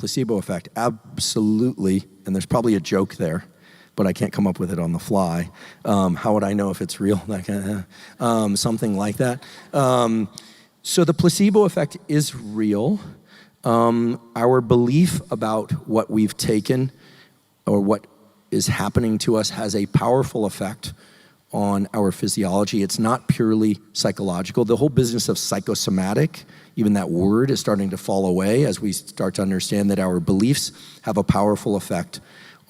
Placebo effect, absolutely, and there's probably a joke there, but I can't come up with it on the fly. How would I know if it's real? Something like that. So the placebo effect is real. Our belief about what we've taken or what is happening to us has a powerful effect on our physiology. It's not purely psychological. The whole business of psychosomatic, even that word, is starting to fall away as we start to understand that our beliefs have a powerful effect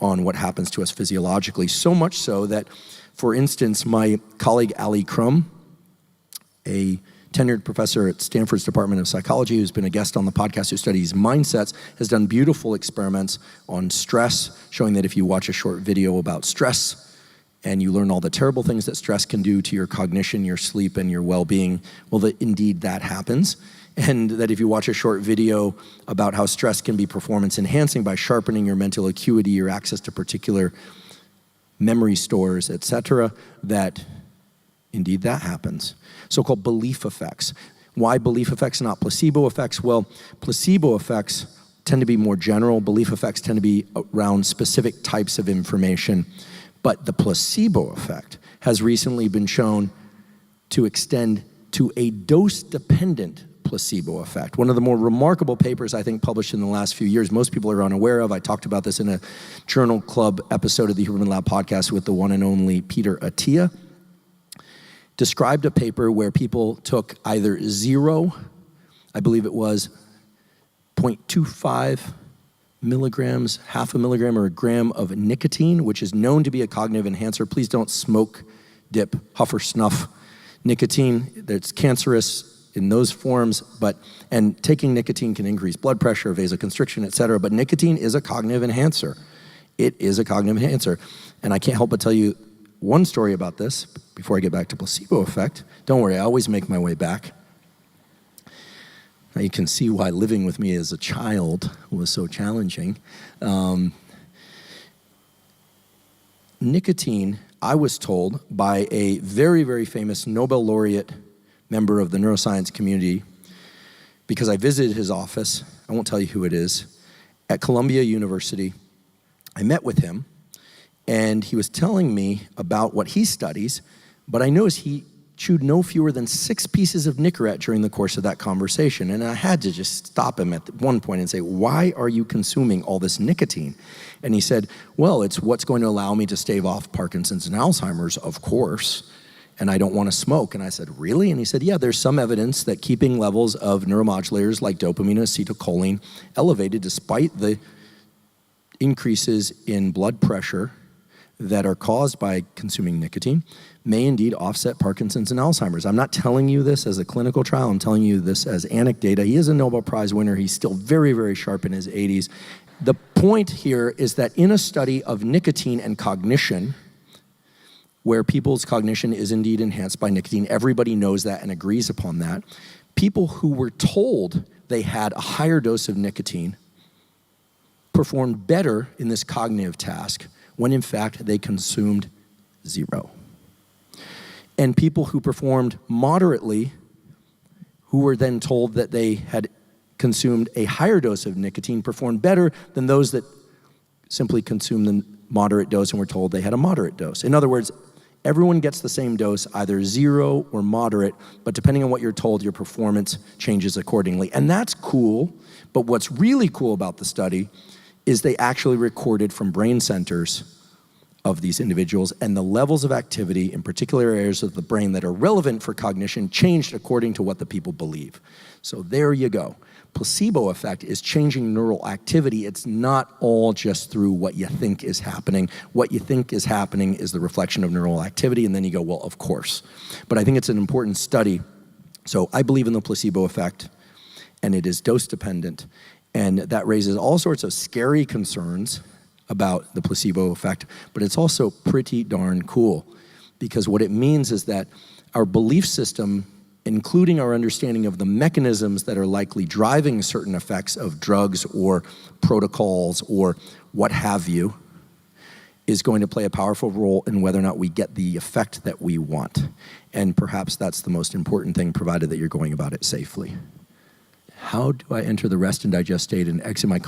on what happens to us physiologically. So much so that, for instance, my colleague Ali Crum, a tenured professor at Stanford's Department of Psychology, who's been a guest on the podcast, who studies mindsets, has done beautiful experiments on stress, showing that if you watch a short video about stress and you learn all the terrible things that stress can do to your cognition, your sleep, and your well-being, well, that indeed that happens. And that if you watch a short video about how stress can be performance enhancing by sharpening your mental acuity, your access to particular memory stores, etc., that indeed that happens. So-called belief effects. Why belief effects, not placebo effects? Well, placebo effects tend to be more general. Belief effects tend to be around specific types of information. But the placebo effect has recently been shown to extend to a dose-dependent placebo effect. One of the more remarkable papers, I think, published in the last few years, most people are unaware of. I talked about this in a Journal Club episode of the Huberman Lab podcast with the one and only Peter Attia. Described a paper where people took either 0, I believe it was 0.25 milligrams, half a milligram or a gram of nicotine, which is known to be a cognitive enhancer. Please don't smoke, dip, huff, or snuff nicotine. It's cancerous in those forms, and taking nicotine can increase blood pressure, vasoconstriction, et cetera, but nicotine is a cognitive enhancer. It is a cognitive enhancer. And I can't help but tell you one story about this before I get back to placebo effect. Don't worry, I always make my way back. Now you can see why living with me as a child was so challenging. Nicotine, I was told by a very, very famous Nobel laureate member of the neuroscience community, because I visited his office, I won't tell you who it is, at Columbia University. I met with him, and he was telling me about what he studies, but I noticed he chewed no fewer than 6 pieces of Nicorette during the course of that conversation. And I had to just stop him at one point and say, why are you consuming all this nicotine? And he said, well, it's what's going to allow me to stave off Parkinson's and Alzheimer's, of course, and I don't want to smoke. And I said, really? And he said, yeah, there's some evidence that keeping levels of neuromodulators like dopamine and acetylcholine elevated despite the increases in blood pressure that are caused by consuming nicotine may indeed offset Parkinson's and Alzheimer's. I'm not telling you this as a clinical trial. I'm telling you this as anecdata. He is a Nobel Prize winner. He's still very, very sharp in his 80s. The point here is that in a study of nicotine and cognition, where people's cognition is indeed enhanced by nicotine, everybody knows that and agrees upon that, people who were told they had a higher dose of nicotine performed better in this cognitive task when in fact they consumed 0. And people who performed moderately, who were then told that they had consumed a higher dose of nicotine, performed better than those that simply consumed the moderate dose and were told they had a moderate dose. In other words, everyone gets the same dose, either 0 or moderate, but depending on what you're told, your performance changes accordingly. And that's cool, but what's really cool about the study is they actually recorded from brain centers of these individuals, and the levels of activity in particular areas of the brain that are relevant for cognition changed according to what the people believe. So there you go. Placebo effect is changing neural activity. It's not all just through what you think is happening. What you think is happening is the reflection of neural activity, and then you go, well, of course. But I think it's an important study. So I believe in the placebo effect, and it is dose-dependent, and that raises all sorts of scary concerns about the placebo effect, but it's also pretty darn cool, because what it means is that our belief system, including our understanding of the mechanisms that are likely driving certain effects of drugs or protocols or what have you, is going to play a powerful role in whether or not we get the effect that we want. And perhaps that's the most important thing, provided that you're going about it safely. How do I enter the rest and digest state and exit my